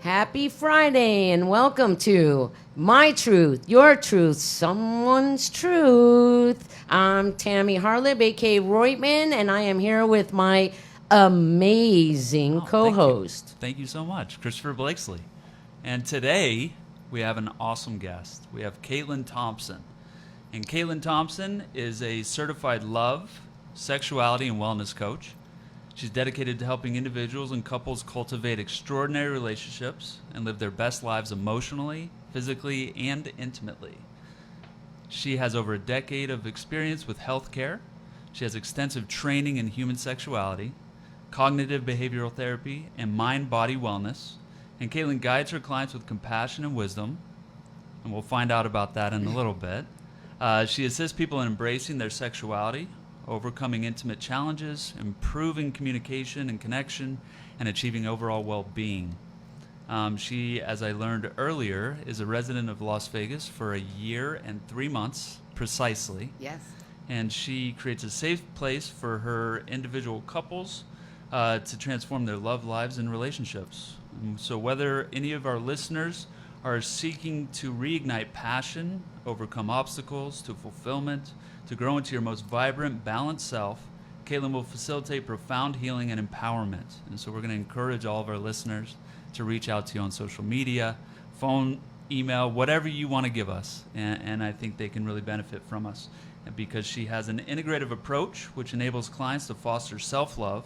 Happy Friday and welcome to My Truth, Your Truth, Someone's Truth. I'm Tammy Harlib, a.k.a. Roitman, and I am here with my amazing co-host. Thank you so much, Christopher Blakesley. And today we have an awesome guest. We have Katelyn Thompson. And Katelyn Thompson is a certified love, sexuality, and wellness coach. She's dedicated to helping individuals and couples cultivate extraordinary relationships and live their best lives emotionally, physically, and intimately. She has over a decade of experience with healthcare. She has extensive training in human sexuality, cognitive behavioral therapy, and mind-body wellness. And Katelyn guides her clients with compassion and wisdom, and we'll find out about that in a little bit. She assists people in embracing their sexuality, overcoming intimate challenges, improving communication and connection, and achieving overall well-being. She, as I learned earlier, is a resident of Las Vegas for a year and 3 months, precisely. Yes. And she creates a safe place for her individual couples to transform their love lives and relationships. So whether any of our listeners are seeking to reignite passion, overcome obstacles to fulfillment, to grow into your most vibrant, balanced self, Katelyn will facilitate profound healing and empowerment. And so we're going to encourage all of our listeners to reach out to you on social media, phone, email, whatever you want to give us. And I think they can really benefit from us because she has an integrative approach which enables clients to foster self-love,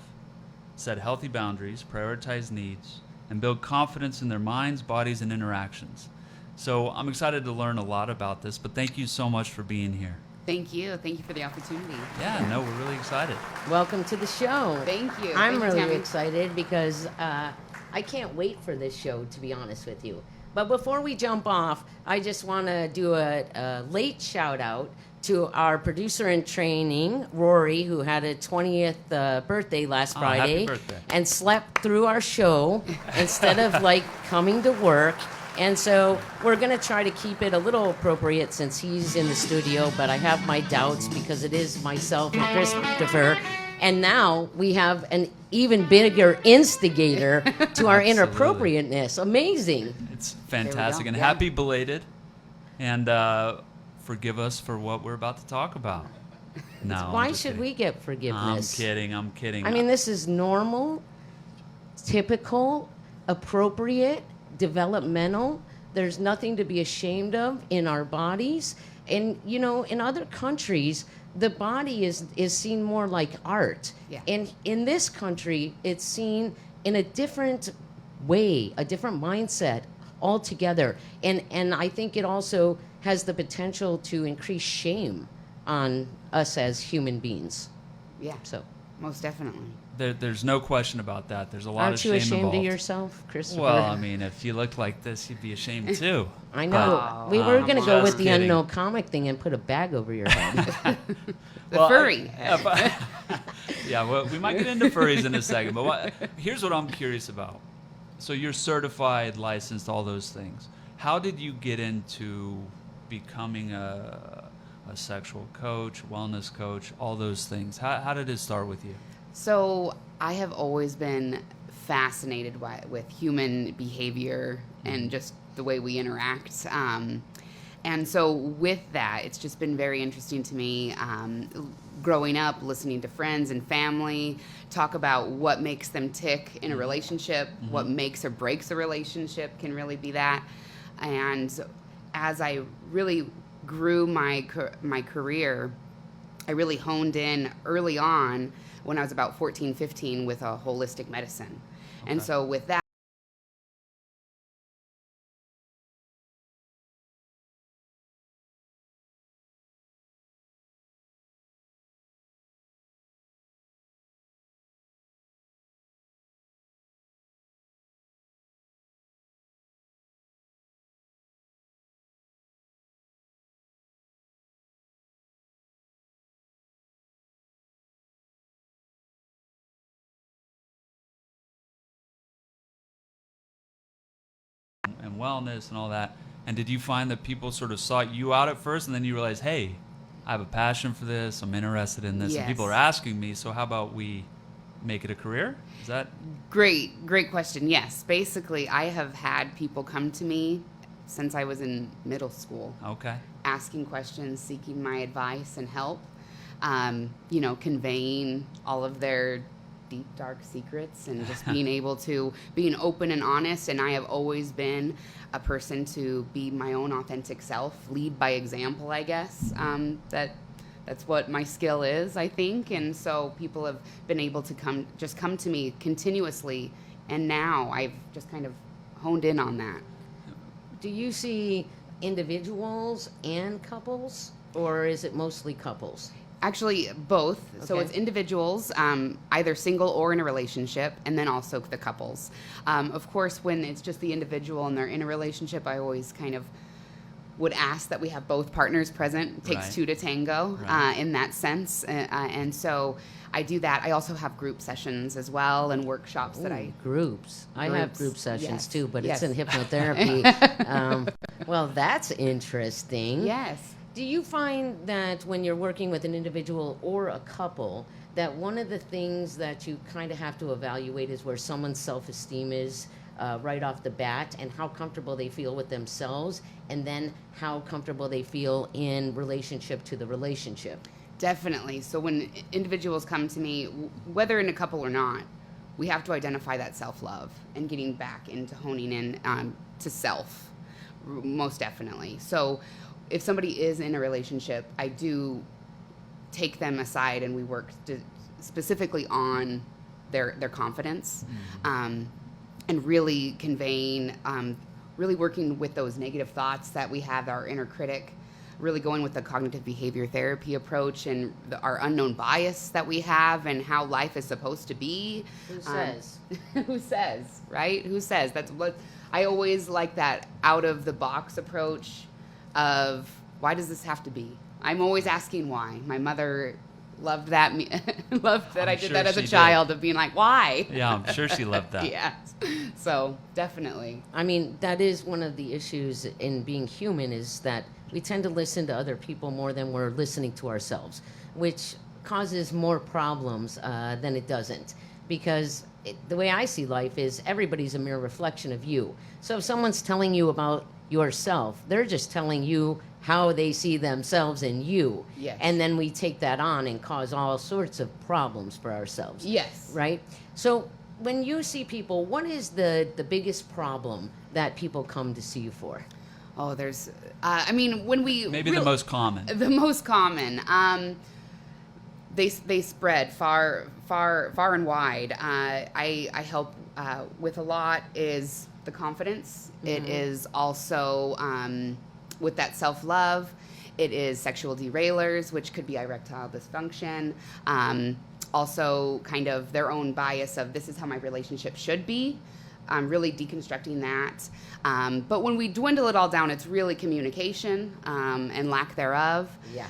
set healthy boundaries, prioritize needs, and build confidence in their minds, bodies, and interactions. So I'm excited to learn a lot about this, but thank you so much for being here. Thank you. Thank you for the opportunity. Yeah, no, we're really excited. Welcome to the show. Thank you. I'm Thank you, really Tammy. excited because I can't wait for this show, to be honest with you. But before we jump off, I just want to do a late shout out to our producer in training, Rory, who had a 20th birthday last Friday. Happy birthday. And slept through our show instead of coming to work. And so we're going to try to keep it a little appropriate since he's in the studio, but I have my doubts because it is myself and Christopher. And now we have an even bigger instigator to our inappropriateness. Amazing. It's fantastic. And Yeah. happy belated. And forgive us for what we're about to talk about. No, Why should we get forgiveness? I'm kidding. I mean, this is normal, typical, appropriate, developmental. There's nothing to be ashamed of in our bodies. And, you know, in other countries, the body is seen more like art. Yeah. And in this country, it's seen in a different way, a different mindset altogether. And I think it also has the potential to increase shame on us as human beings. Yeah, So, most definitely. There's no question about that. There's a lot aren't of you shame ashamed involved. of yourself, Christopher? Well, I mean, if you looked like this, you'd be ashamed too. I know. But, We were going to go just with the kidding. unknown comic thing and put a bag over your head. The furry. Yeah, well, we might get into furries in a second. But here's what I'm curious about. So you're certified, licensed, all those things. How did you get into becoming a sexual coach, wellness coach, all those things? How did it start with you? So I have always been fascinated with human behavior and just the way we interact. And so with that, it's just been very interesting to me growing up, listening to friends and family talk about what makes them tick in a relationship, what makes or breaks a relationship can really be that. And as I really grew my career, I really honed in early on when I was about 14, 15 with a holistic medicine. And so with that, and wellness and all that. And did you find that people sort of sought you out at first, and then you realized, hey, I have a passion for this, I'm interested in this, and people are asking me, so how about we make it a career? Is that Great question. Yes, basically, I have had people come to me since I was in middle school, okay? asking questions, seeking my advice and help, conveying all of their deep, dark secrets and just being open and honest. And I have always been a person to be my own authentic self, lead by example, I guess. That's what my skill is, I think. And so people have been able to come to me continuously. And now I've just kind of honed in on that. Do you see individuals and couples, or is it mostly couples? Actually, both. So Okay. it's individuals, either single or in a relationship, and then also the couples. Of course, when it's just the individual and they're in a relationship, I always kind of would ask that we have both partners present. It takes Right. two to tango Right. in that sense. And so I do that. I also have group sessions as well and workshops that I... Groups. I have Groups, group sessions yes. too, but Yes. it's in hypnotherapy. Well, that's interesting. Yes. Do you find that when you're working with an individual or a couple, that one of the things that you kind of have to evaluate is where someone's self-esteem is right off the bat, and how comfortable they feel with themselves, and then how comfortable they feel in relationship to the relationship? Definitely. So when individuals come to me, whether in a couple or not, we have to identify that self-love and getting back into honing in to self, most definitely. So if somebody is in a relationship, I do take them aside and we work specifically on their confidence, and really conveying, really working with those negative thoughts that we have, our inner critic, really going with the cognitive behavior therapy approach and our unknown bias that we have and how life is supposed to be. Who says? Who says, right? Who says? That's what I always like, that out of the box approach of why does this have to be? I'm always asking why. My mother loved that loved that I did sure that as a she child, of being like, why? Yeah, I'm sure she loved that. Yes. So definitely. I mean, that is one of the issues in being human, is that we tend to listen to other people more than we're listening to ourselves, which causes more problems than it doesn't. Because the way I see life is everybody's a mere reflection of you. So if someone's telling you about yourself, they're just telling you how they see themselves in you. Yes. And then we take that on and cause all sorts of problems for ourselves. Yes. Right? So when you see people, what is the biggest problem that people come to see you for? Oh, there's, when we... Maybe the most common. The most common. They spread far and wide. I help with a lot is the confidence. It is also with that self-love. It is sexual derailers, which could be erectile dysfunction. Also kind of their own bias of this is how my relationship should be. Really deconstructing that. But when we dwindle it all down, it's really communication and lack thereof. Yeah.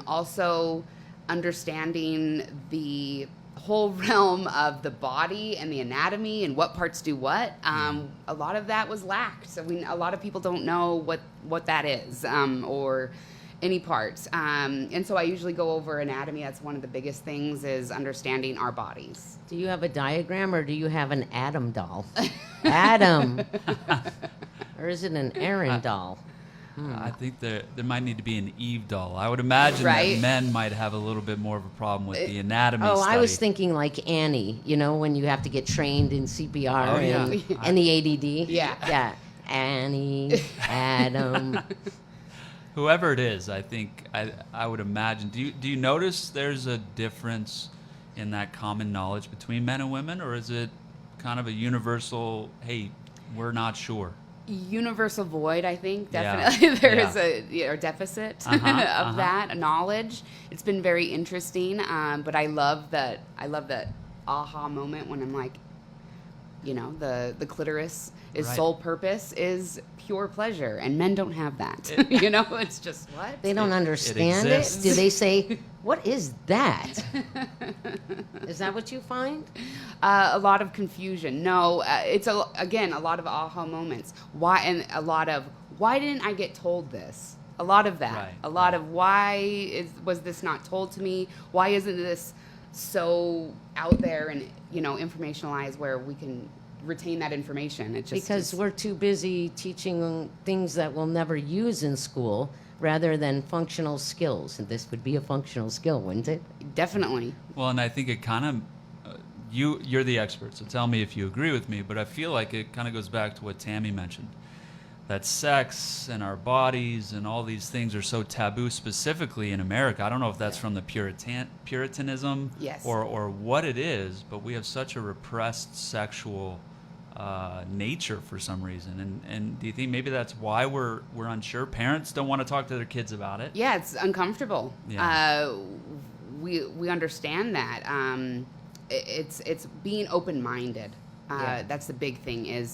Also understanding the whole realm of the body and the anatomy and what parts do what. A lot of that was lacked. So a lot of people don't know what that is or any parts. And so I usually go over anatomy. That's one of the biggest things, is understanding our bodies. Do you have a diagram, or do you have an Adam doll? Adam. Or is it an Aaron doll? I think there might need to be an Eve doll. I would imagine Right. that men might have a little bit more of a problem with the anatomy Oh, study. I was thinking like Annie, when you have to get trained in CPR Oh, yeah. and the ADD. Yeah. Yeah. Annie, Adam. Whoever it is, I think I would imagine. Do you notice there's a difference in that common knowledge between men and women, or is it kind of a universal, hey, we're not sure? Universal void, I think, Yeah. definitely. There Yeah. is a deficit of Uh-huh. that knowledge. It's been very interesting, but I love that aha moment when I'm like, You know, the clitoris is Right. sole purpose is pure pleasure, and men don't have that. You know, it's just what They don't understand it. exists. Do they say, "What is that?" Is that what you find? A lot of confusion. No, it's again a lot of aha moments. Why and a lot of why didn't I get told this? A lot of that. Right, A lot right. of was this not told to me? Why isn't this so out there and informationalized where we can retain that information? It just Because we're too busy teaching things that we'll never use in school rather than functional skills. And this would be a functional skill, wouldn't it? definitely. Well, and I think it kind of, you're the expert, so tell me if you agree with me, but I feel like it kind of goes back to what Tammy mentioned, that sex and our bodies and all these things are so taboo, specifically in America. I don't know if that's from the Puritanism Yes. or what it is, but we have such a repressed sexual nature for some reason. And do you think maybe that's why we're unsure? Parents don't want to talk to their kids about it. Yeah, it's uncomfortable. Yeah. We understand that. It's being open-minded. Yeah. That's the big thing.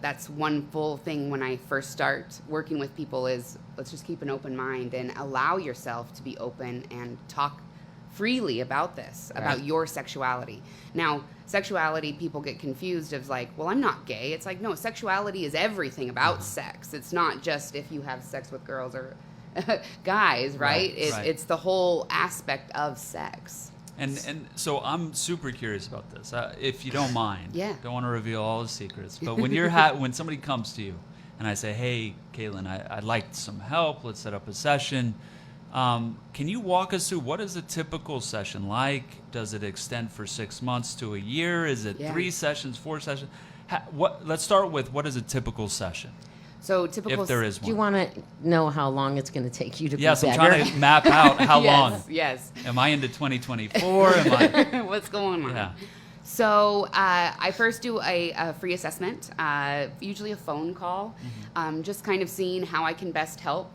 That's one full thing when I first start working with people is let's just keep an open mind and allow yourself to be open and talk freely about this, about your sexuality. Now, sexuality, people get confused of like, well, I'm not gay. It's like, no, sexuality is everything about sex. It's not just if you have sex with girls or guys, right? Right. It's the whole aspect of sex. And so I'm super curious about this, if you don't mind. Yeah. Don't want to reveal all the secrets, but when when somebody comes to you and I say, "Hey, Katelyn, I'd like some help. Let's set up a session." Can you walk us through what is a typical session like? Does it extend for 6 months to a year? Is it 3 sessions, 4 sessions? Let's start with what is a typical session, So typical. if there is Do you one. want to know how long it's going to take you to Yes, be I'm better? trying to map out how long. Yes. Am I into 2024? Am I? What's going on? Yeah. So I first do a free assessment, usually a phone call, just kind of seeing how I can best help.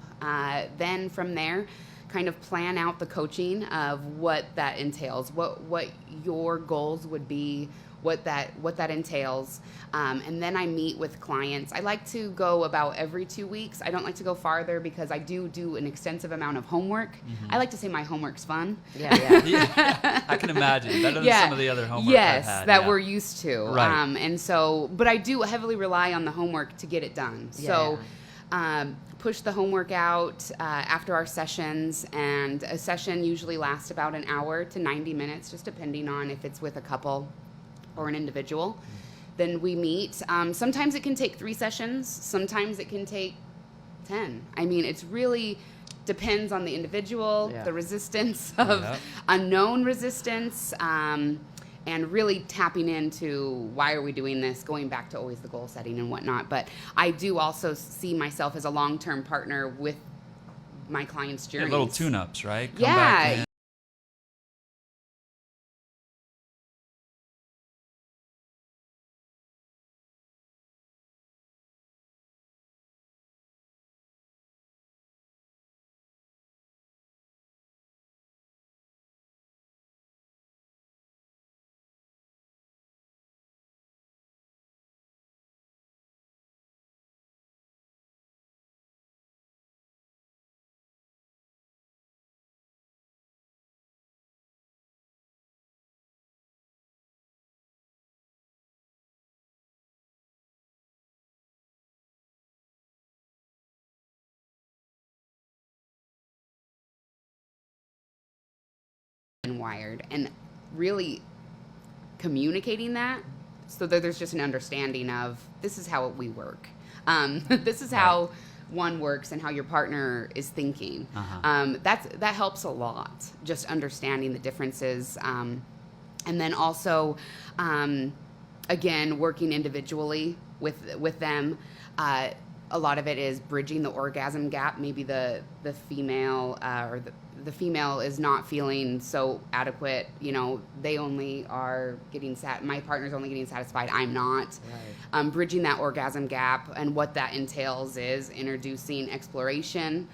Then from there, kind of plan out the coaching of what that entails, what your goals would be, what that entails, and then I meet with clients. I like to go about every 2 weeks. I don't like to go farther because I do an extensive amount of homework. I like to say my homework's fun. Yeah, yeah. Yeah, I can imagine better than some of the other homework Yes, I've had. that yeah. we're used to. Right. And so, but I do heavily rely on the homework to get it done. So, push the homework out after our sessions, and a session usually lasts about an hour to 90 minutes, just depending on if it's with a couple or an individual. Then we meet. Sometimes it can take 3 sessions. Sometimes it can take 10. I mean, it's really depends on the individual, Yeah. the resistance of unknown resistance, and really tapping into why are we doing this, going back to always the goal setting and whatnot. But I do also see myself as a long-term partner with my clients' Yeah, journeys. little tune-ups, right? Come Yeah. back in. And wired, and really communicating that so that there's just an understanding of this is how we work. This is how one works and how your partner is thinking. That helps a lot, just understanding the differences. And then also, again, working individually with them. A lot of it is bridging the orgasm gap. Maybe the female or the female is not feeling so adequate. You know, they only are getting my partner's only getting satisfied. I'm not. Right. Bridging that orgasm gap, and what that entails is introducing exploration,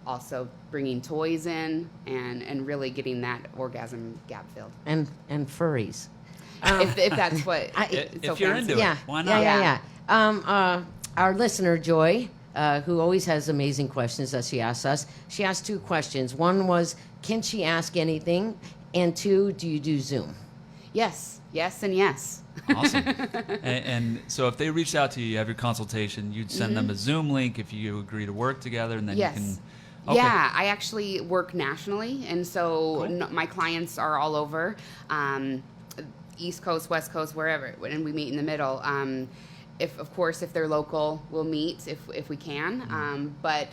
also bringing toys in, and really getting that orgasm gap filled. And furries. if that's what. If you're into it, why not? Yeah. Our listener, Joy, who always has amazing questions that she asks us, she asked 2 questions. One was, can she ask anything? And 2, do you do Zoom? Yes, and yes. Awesome. And so if they reached out to you, you have your consultation, you'd send them a Zoom link if you agree to work together, and then Yes. you can... Okay. Yeah, I actually work nationally, and so my clients are all over, East Coast, West Coast, wherever, and we meet in the middle. If they're local, we'll meet if we can. But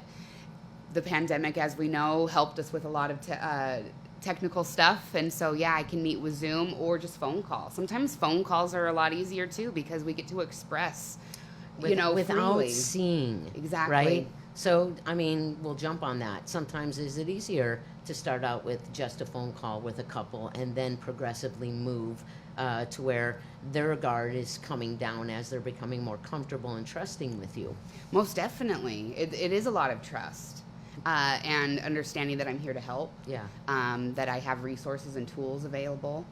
the pandemic, as we know, helped us with a lot of technical stuff, and so I can meet with Zoom or just phone call. Sometimes phone calls are a lot easier too because we get to express, Without freely. seeing. Exactly. Right? So, I mean, we'll jump on that. Sometimes is it easier to start out with just a phone call with a couple and then progressively move to where their guard is coming down as they're becoming more comfortable and trusting with you? Most definitely. It is a lot of trust. And understanding that I'm here to help. Yeah. That I have resources and tools available.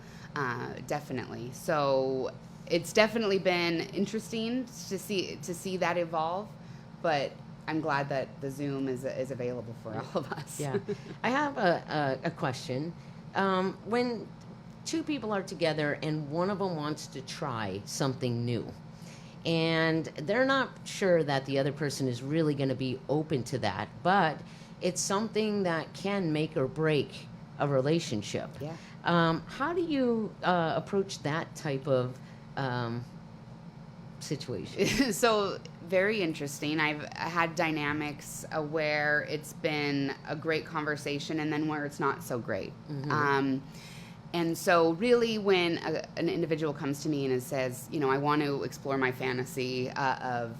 Definitely. So it's definitely been interesting to see that evolve, but I'm glad that the Zoom is available for all of us. Yeah. I have a question. When 2 people are together and one of them wants to try something new, and they're not sure that the other person is really going to be open to that, but it's something that can make or break a relationship. Yeah. How do you approach that type of situation? So very interesting. I've had dynamics where it's been a great conversation and then where it's not so great. And so really when an individual comes to me and says, I want to explore my fantasy of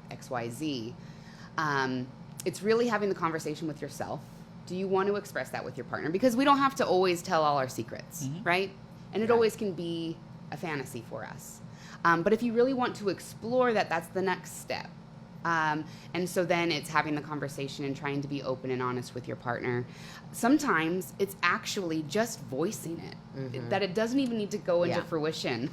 XYZ, it's really having the conversation with yourself. Do you want to express that with your partner? Because we don't have to always tell all our secrets, right? And it always can be a fantasy for us. But if you really want to explore that, that's the next step. And so then it's having the conversation and trying to be open and honest with your partner. Sometimes it's actually just voicing it, that it doesn't even need to go into fruition.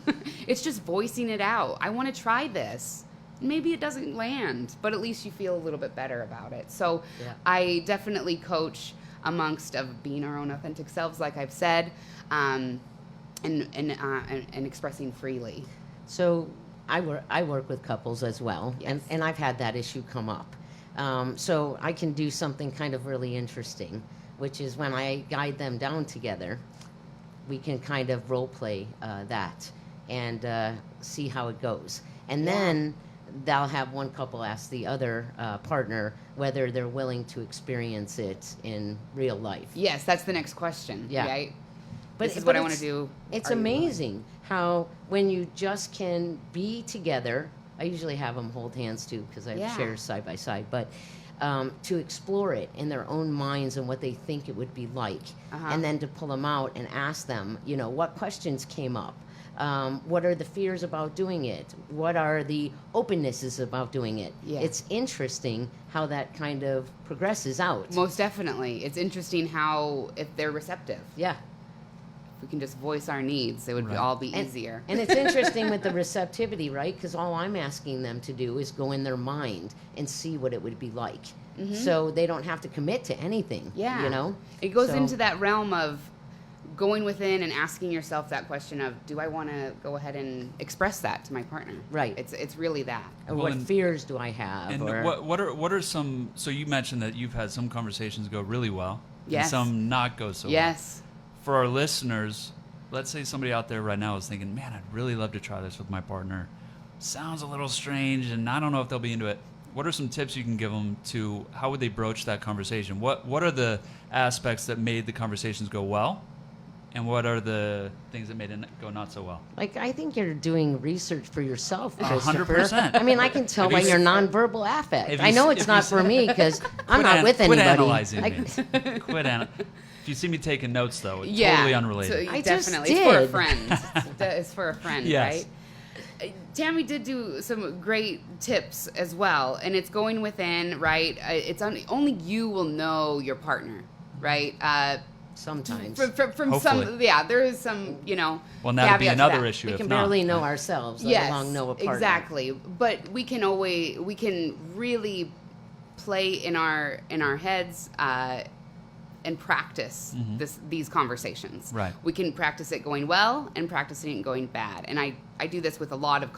It's just voicing it out. I want to try this. Maybe it doesn't land, but at least you feel a little bit better about it. So I definitely coach amongst of being our own authentic selves, like I've said, and expressing freely. So I work with couples as well, and I've had that issue come up. So I can do something kind of really interesting, which is when I guide them down together, we can kind of role play that and see how it goes. And then they'll have one couple ask the other partner whether they're willing to experience it in real life. Yes, that's the next question. Yeah. Right? But this is what I want to do. It's amazing how when you just can be together, I usually have them hold hands too because I share side by side, but to explore it in their own minds and what they think it would be like, and then to pull them out and ask them, what questions came up? What are the fears about doing it? What are the opennesses about doing it? Yeah. It's interesting how that kind of progresses out. Most definitely. It's interesting how, if they're receptive. Yeah. If we can just voice our needs, it would all be easier. And it's interesting with the receptivity, right? Because all I'm asking them to do is go in their mind and see what it would be like. So they don't have to commit to anything. Yeah. It goes into that realm of going within and asking yourself that question of, do I want to go ahead and express that to my partner? Right. It's really that. Or what fears do I have? And what are some? So you mentioned that you've had some conversations go really well, yes, and some not go so well. Yes. For our listeners, let's say somebody out there right now is thinking, man, I'd really love to try this with my partner. Sounds a little strange, and I don't know if they'll be into it. What are some tips you can give them to how would they broach that conversation? What are the aspects that made the conversations go well? And what are the things that made it go not so well? Like, I think you're doing research for yourself, Christopher. 100%. I mean, I can tell by your nonverbal affect. I know it's not for me because I'm Quit not with anybody. Quit analyzing me. Quit If you see me taking notes, though, it's totally unrelated. So I definitely. just It's for a did. friend. It's for a friend, Yes. right? Tammy did do some great tips as well, and it's going within, right? It's only you will know your partner, right? sometimes. From Hopefully. some, yeah, there is some, Well, that'd be caveat to another that. issue We if can not. barely know ourselves, let Yes, alone know a partner. exactly. But we can really play in our heads and practice these conversations. Right. We can practice it going well and practicing it going bad. And I do this with a lot of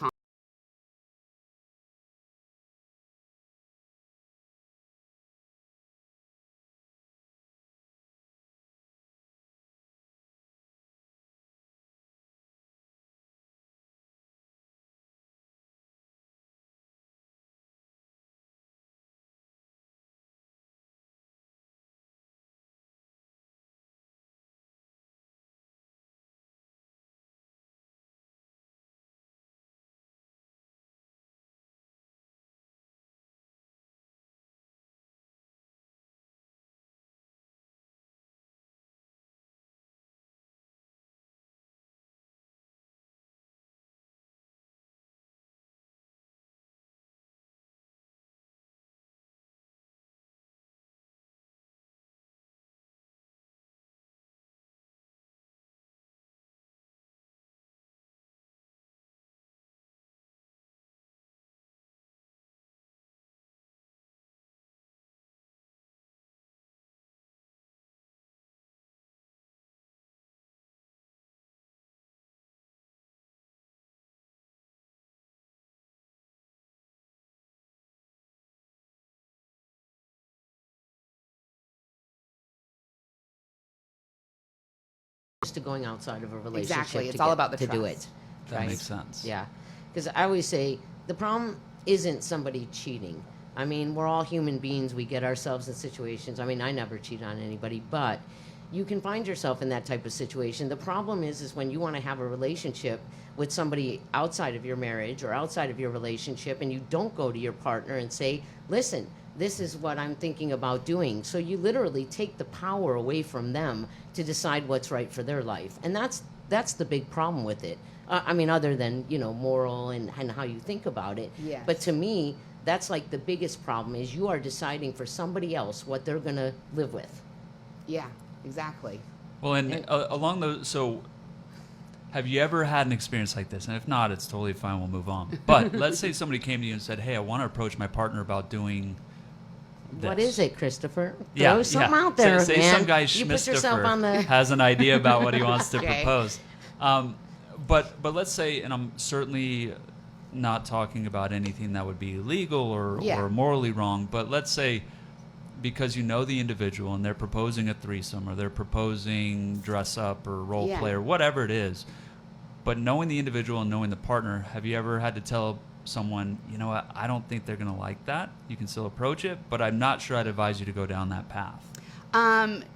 To going outside of a relationship. Exactly. It's to all get- about the to do trust. it. That right? makes sense. Yeah, because I always say the problem isn't somebody cheating. I mean, we're all human beings. We get ourselves in situations. I mean, I never cheat on anybody, but you can find yourself in that type of situation. The problem is when you want to have a relationship with somebody outside of your marriage or outside of your relationship, and you don't go to your partner and say, "Listen, this is what I'm thinking about doing." So you literally take the power away from them to decide what's right for their life, and that's the big problem with it. I mean, other than moral and how you think about it. Yes. But to me, that's like the biggest problem is you are deciding for somebody else what they're going to live with. Yeah, exactly. Well, and along those, so have you ever had an experience like this? And if not, it's totally fine. We'll move on. But let's say somebody came to you and said, "Hey, I want to approach my partner about doing this." What is it, Christopher? Yeah, Throw something yeah. out there, say man. some guy You put yourself on Schmistifer the. has an idea about what he wants to Okay. propose. But let's say, and I'm certainly not talking about anything that would be illegal or morally wrong, but let's say because you know the individual and they're proposing a threesome or they're proposing dress up or role Yeah. play or whatever it is, but knowing the individual and knowing the partner, have you ever had to tell someone, you know what, I don't think they're going to like that. You can still approach it, but I'm not sure I'd advise you to go down that path.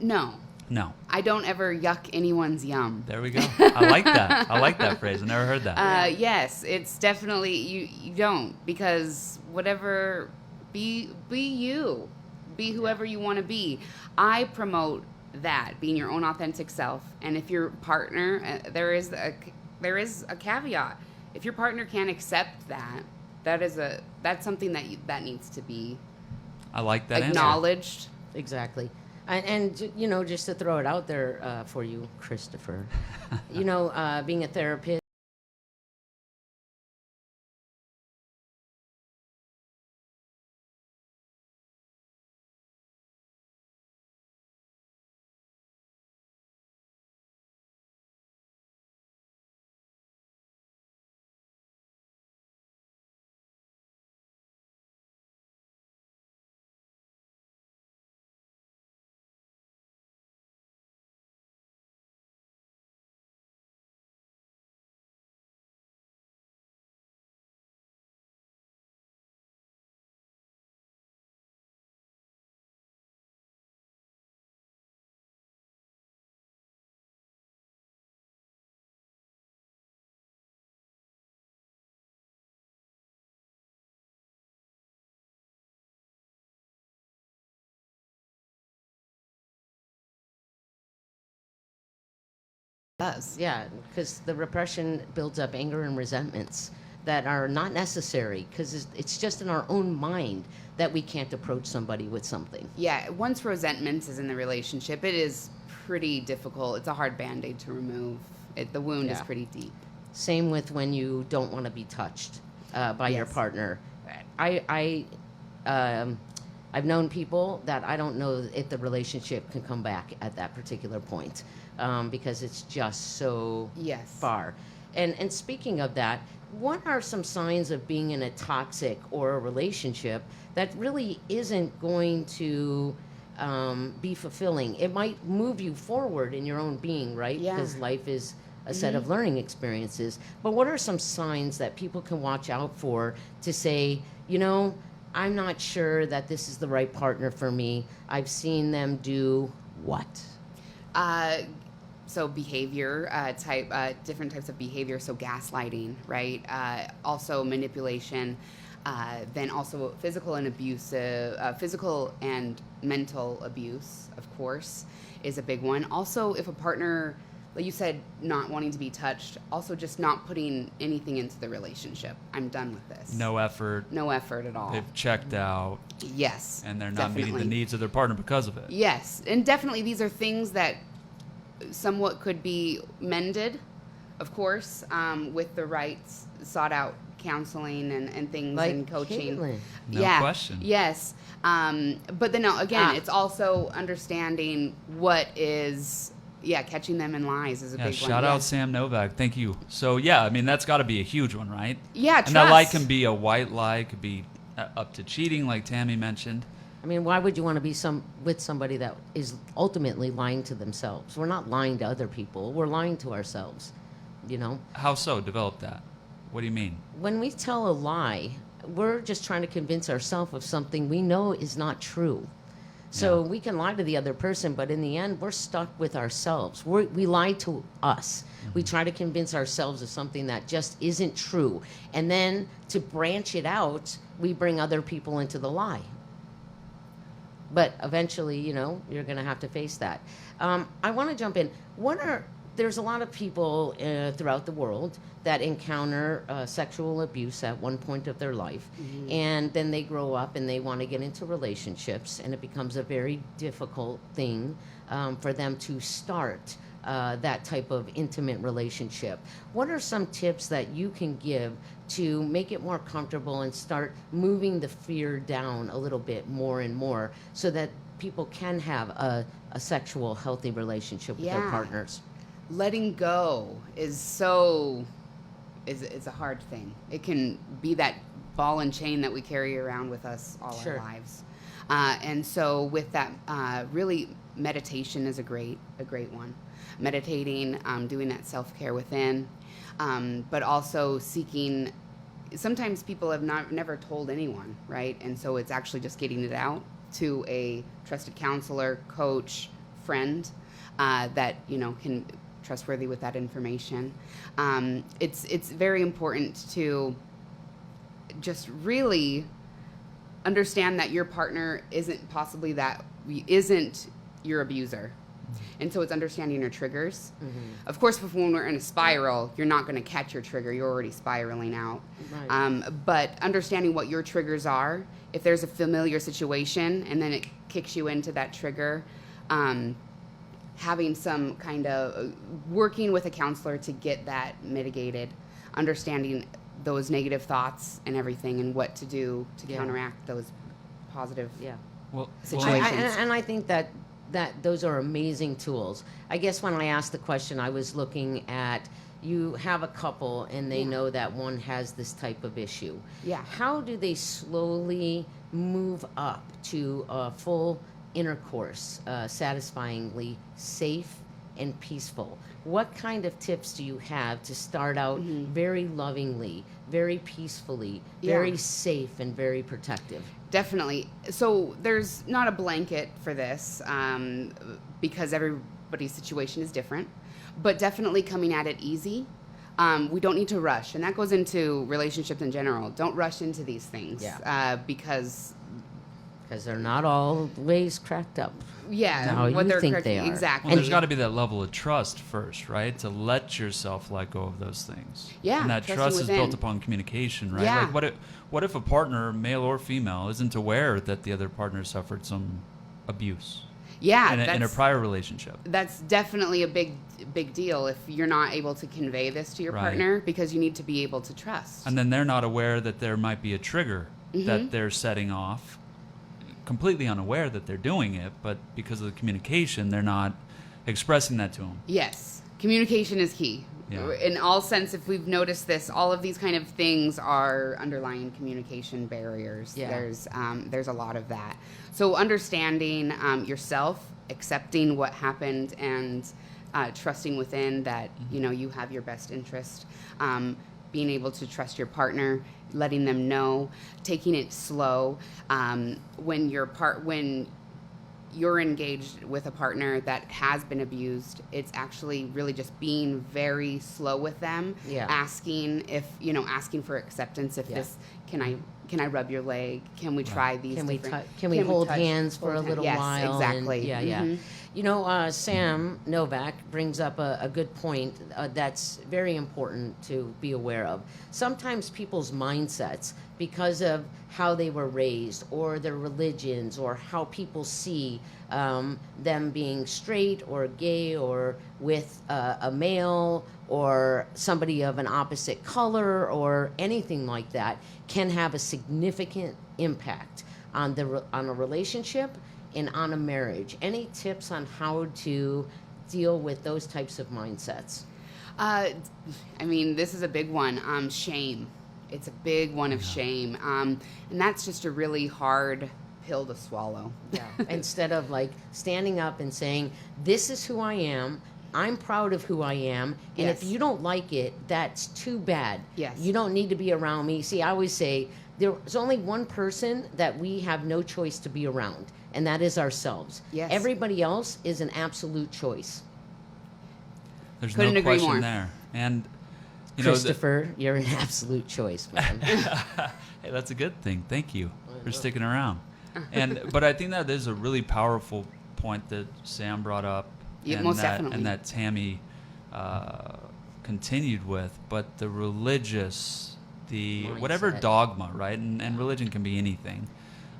No. No. I don't ever yuck anyone's yum. There we go. I like that. I like that phrase. I never heard that. Yes, it's definitely you don't, because whatever, be you, be whoever you want to be. I promote that, being your own authentic self. And if your partner, there is a caveat. If your partner can't accept that, that's something that needs to be I like that answer. acknowledged. Exactly. And just to throw it out there for you, Christopher, being a therapist. Does. Yeah, because the repression builds up anger and resentments that are not necessary, because it's just in our own mind that we can't approach somebody with something. Yeah, once resentment is in the relationship, it is pretty difficult. It's a hard Band-Aid to remove. The wound is Yeah. pretty deep. Same with when you don't want to be touched by your Yes. partner. I've known people that I don't know if the relationship can come back at that particular point because it's just so Yes. far. And speaking of that, what are some signs of being in a toxic or a relationship that really isn't going to be fulfilling? It might move you forward in your own being, right? Yeah. Because life is a set of learning experiences. But what are some signs that people can watch out for to say, you know, I'm not sure that this is the right partner for me. I've seen them do what? So behavior different types of behavior. So gaslighting, right? Also manipulation. Then also physical and mental abuse, of course, is a big one. Also, if a partner, like you said, not wanting to be touched, also just not putting anything into the relationship. I'm done with this. No effort. No effort at all. They've checked out, Yes. and they're not meeting the definitely. needs of their partner because of it. Yes, and definitely these are things that somewhat could be mended, of course, with the right sought out counseling and things Like and coaching. Caitlyn. No question. Yes. But then again, Ah. it's also understanding what is, catching them in lies is a Yeah, big shout one. out Yes. Sam Novak. Thank you. So, yeah, I mean, that's got to be a huge one, right? Yeah, And that lie trust. can be a white lie, could be up to cheating, like Tammy mentioned. I mean, why would you want to be with somebody that is ultimately lying to themselves? We're not lying to other people. We're lying to ourselves, you know? How so? Develop that. What do you mean? When we tell a lie, we're just trying to convince ourselves of something we know is not true. So Yeah. we can lie to the other person, but in the end, we're stuck with ourselves. We lie to us. We try to convince ourselves of something that just isn't true. And then to branch it out, we bring other people into the lie. But eventually, you know, you're going to have to face that. I want to jump in. There's a lot of people throughout the world that encounter sexual abuse at one point of their life. And then they grow up and they want to get into relationships, and it becomes a very difficult thing for them to start that type of intimate relationship. What are some tips that you can give to make it more comfortable and start moving the fear down a little bit more and more so that people can have a sexual healthy relationship with their Yeah. partners? Letting go is a hard thing. It can be that ball and chain that we carry around with us all Sure. our lives. And so with that, really meditation is a great one. Meditating, doing that self-care within, but also seeking. Sometimes people have never told anyone, right? And so it's actually just getting it out to a trusted counselor, coach, friend that can trustworthy with that information. It's very important to just really understand that your partner isn't your abuser. And so it's understanding your triggers. Of course, when we're in a spiral, you're not going to catch your trigger. You're already spiraling out. Right. But understanding what your triggers are, if there's a familiar situation and then it kicks you into that trigger, having some kind of working with a counselor to get that mitigated, understanding those negative thoughts and everything and what to do to Yeah. counteract those positive Well, situations. And I think that those are amazing tools. I guess when I asked the question, I was looking at, you have a couple and they Yeah. know that one has this type of issue. Yeah. How do they slowly move up to a full intercourse, satisfyingly safe and peaceful? What kind of tips do you have to start out very lovingly, very peacefully, very Yeah. safe, and very protective? Definitely. So there's not a blanket for this because everybody's situation is different, but definitely coming at it easy. We don't need to rush, and that goes into relationships in general. Don't rush into these things because they're not always cracked up. how what you they're think correct- they are. exactly. Well, there's got to be that level of trust first, right? To let yourself let go of those things. Yeah, And that trusting trust is within. built upon communication, right? Yeah. Like, what if a partner, male or female, isn't aware that the other partner suffered some abuse? Yeah, in a prior relationship. That's definitely a big deal if you're not able to convey this to your Right. partner, because you need to be able to trust. And then they're not aware that there might be a trigger that they're setting off, completely unaware that they're doing it, but because of the communication, they're not expressing that to them. Yes, communication is key. Yeah. In all sense, if we've noticed this, all of these kind of things are underlying communication barriers. Yeah. There's a lot of that. So understanding yourself, accepting what happened, and trusting within that, you have your best interest. Being able to trust your partner, letting them know, taking it slow. When you're engaged with a partner that has been abused, it's actually really just being very slow with them. Yeah. Asking for acceptance. If Yeah. this, can I rub your leg? Can we try these? Can we different? can we hold touch? hands for a little Yes, while? exactly. And, yeah. Mhm. Sam Novak brings up a good point that's very important to be aware of. Sometimes people's mindsets, because of how they were raised or their religions or how people see them being straight or gay or with a male or somebody of an opposite color or anything like that, can have a significant impact on a relationship and on a marriage. Any tips on how to deal with those types of mindsets? This is a big one. Shame. It's a big one of shame. And that's just a really hard pill to swallow. Yeah. Instead of like standing up and saying, this is who I am, I'm proud of who I am, and Yes. if you don't like it, that's too bad. Yes. You don't need to be around me. See, I always say there's only one person that we have no choice to be around, and that is ourselves. Yes. Everybody else is an absolute choice. There's Couldn't no agree question more. there. And Christopher, you're an absolute choice, man. hey, that's a good thing. Thank you for sticking around. But I think that is a really powerful point that Sam brought up, Yeah, and most that, definitely. and that Tammy continued with. But the religious, whatever Mindset. dogma, right? And religion can be anything.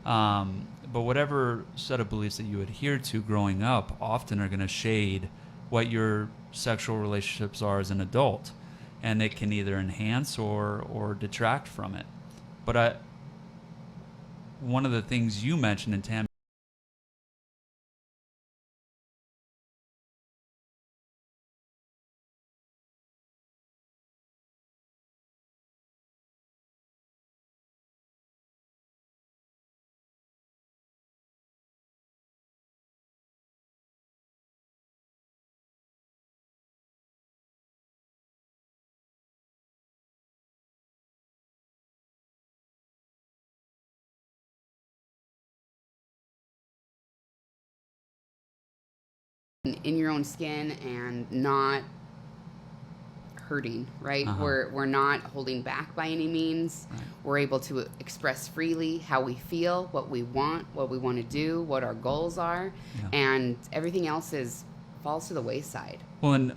But whatever set of beliefs that you adhere to growing up often are going to shade what your sexual relationships are as an adult, and it can either enhance or detract from it. But one of the things you mentioned in Tam In your own skin and not hurting, right? Uh-huh. We're not holding back by any means. Right. We're able to express freely how we feel, what we want to do, what our goals are, Yeah. and everything else falls to the wayside. Well, and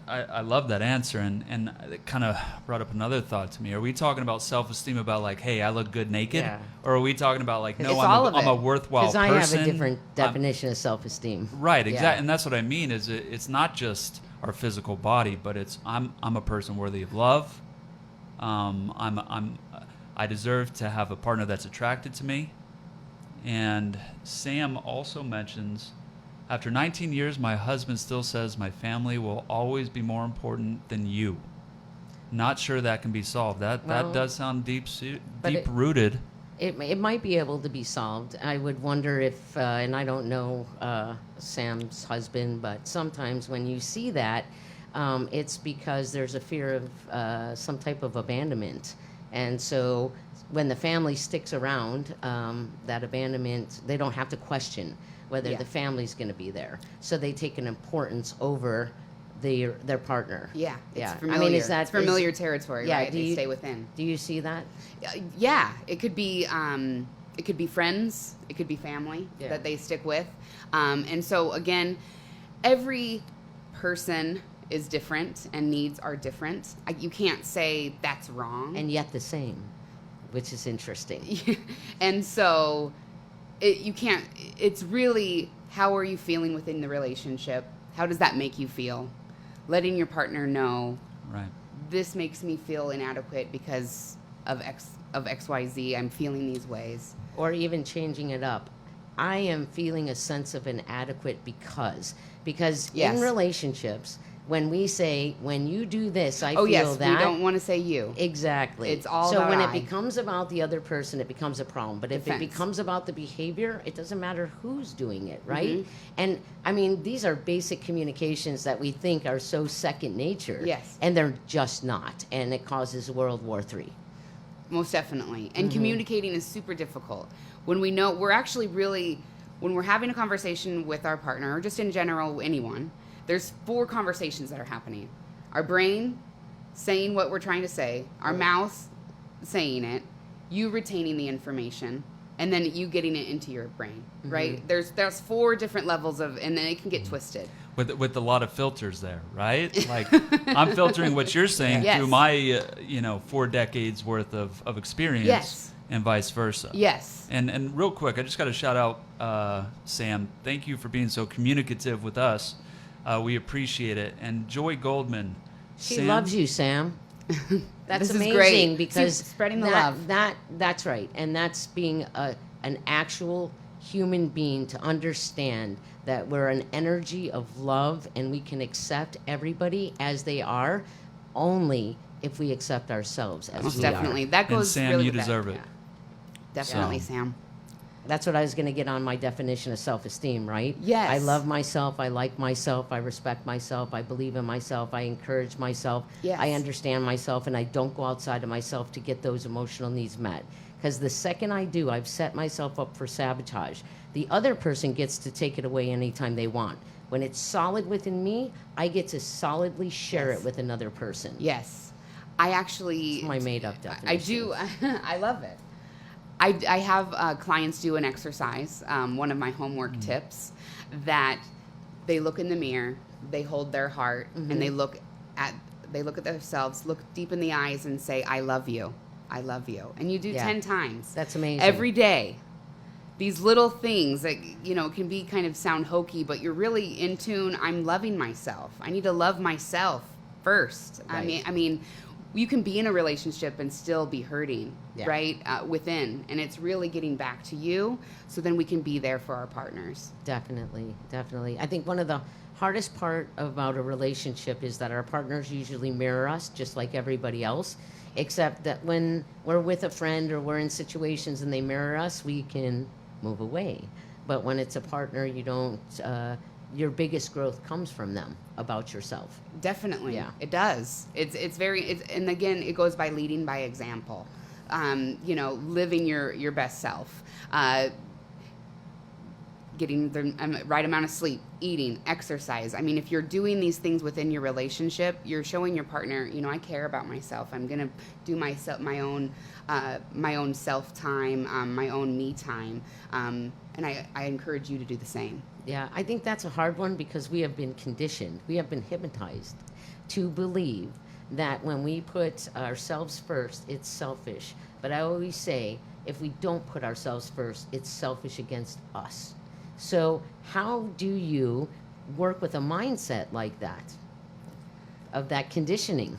I love that answer, and it kind of brought up another thought to me. Are we talking about self-esteem about like, hey, I look good naked? Yeah. Or are we talking about like, no, It's all of I'm a it. worthwhile Because I person? have a different I'm- definition of self-esteem. Right, exactly. Yeah. And that's what I mean is it's not just our physical body, but it's I'm a person worthy of love. I deserve to have a partner that's attracted to me. And Sam also mentions, after 19 years, my husband still says my family will always be more important than you. Not sure that can be solved. That Well, does sound but deep rooted. It might be able to be solved. I would wonder if, and I don't know Sam's husband, but sometimes when you see that, it's because there's a fear of some type of abandonment. And so when the family sticks around, that abandonment, they don't have to question whether Yeah. the family's going to be there. So they take an importance over their partner. Yeah, it's Yeah. familiar. I mean, is that it's familiar territory, yeah, right? do They you- stay within. Do you see that? Yeah, it could be friends, it could be family Yeah. that they stick with, and so again, every person is different and needs are different. You can't say that's wrong, And yet the same, which is interesting. and so you can't. It's really How are you feeling within the relationship? How does that make you feel? Letting your partner know, Right. this makes me feel inadequate because of XYZ. I'm feeling these ways. Or even changing it up. I am feeling a sense of inadequate because Yes. in relationships, when we say, when you do this, I Oh, feel yes, that. we don't want to say you. Exactly. It's all so about when I. it becomes about the other person, it becomes a problem. But if Defense. it becomes about the behavior, it doesn't matter who's doing it, right? Mm-hmm. And I mean, these are basic communications that we think are so second nature. Yes. And they're just not. And it causes World War III. Most definitely. And Mm-hmm. communicating is super difficult. When we know, we're actually really, when we're having a conversation with our partner, or just in general, anyone, there's 4 conversations that are happening. Our brain saying what we're trying to say, our mouth saying it, you retaining the information, and then you getting it into your brain, right? There's 4 different levels of, and then it can get twisted. With a lot of filters there, right? Like I'm filtering what you're saying Yes. through my 4 decades worth of experience, Yes. and vice versa. Yes. And real quick, I just got to shout out Sam. Thank you for being so communicative with us. We appreciate it. And Joy Goldman, She Sam, loves you, Sam. That's This is amazing great. because Spreading the that, love. That's right, and that's being an actual human being to understand that we're an energy of love and we can accept everybody as they are, only if we accept ourselves as Most we definitely. are. That And goes Sam, really you with that. deserve it. Yeah. Definitely, So. Sam. That's what I was going to get on my definition of self-esteem, right? Yes. I love myself. I like myself. I respect myself. I believe in myself. I encourage myself. Yes. I understand myself, and I don't go outside of myself to get those emotional needs met. Because the second I do, I've set myself up for sabotage. The other person gets to take it away anytime they want. When it's solid within me, I get to solidly share Yes. it with another person. Yes. I actually... It's my made-up definition. I do. I love it. I have clients do an exercise, one of my homework tips, that they look in the mirror, they hold their heart, and they look at themselves, look deep in the eyes, and say, "I love you, I love you." And you do Yeah. 10 times. That's amazing. Every day. These little things that can be kind of sound hokey, but you're really in tune. I'm loving myself. I need to love myself first. Right. I mean, you can be in a relationship and still be hurting, Yeah. right? Within, and it's really getting back to you, so then we can be there for our partners. Definitely, definitely. I think one of the hardest part about a relationship is that our partners usually mirror us just like everybody else, except that when we're with a friend or we're in situations and they mirror us, we can move away. But when it's a partner, you don't, your biggest growth comes from them about yourself. Definitely, Yeah. it does. And again, it goes by leading by example. Living your best self, getting the right amount of sleep, eating, exercise. I mean, if you're doing these things within your relationship, you're showing your partner, I care about myself. I'm gonna do my own self time, my own me time, and I encourage you to do the same. Yeah, I think that's a hard one because we have been conditioned, we have been hypnotized to believe that when we put ourselves first, it's selfish. But I always say, if we don't put ourselves first, it's selfish against us. So how do you work with a mindset like that, of that conditioning?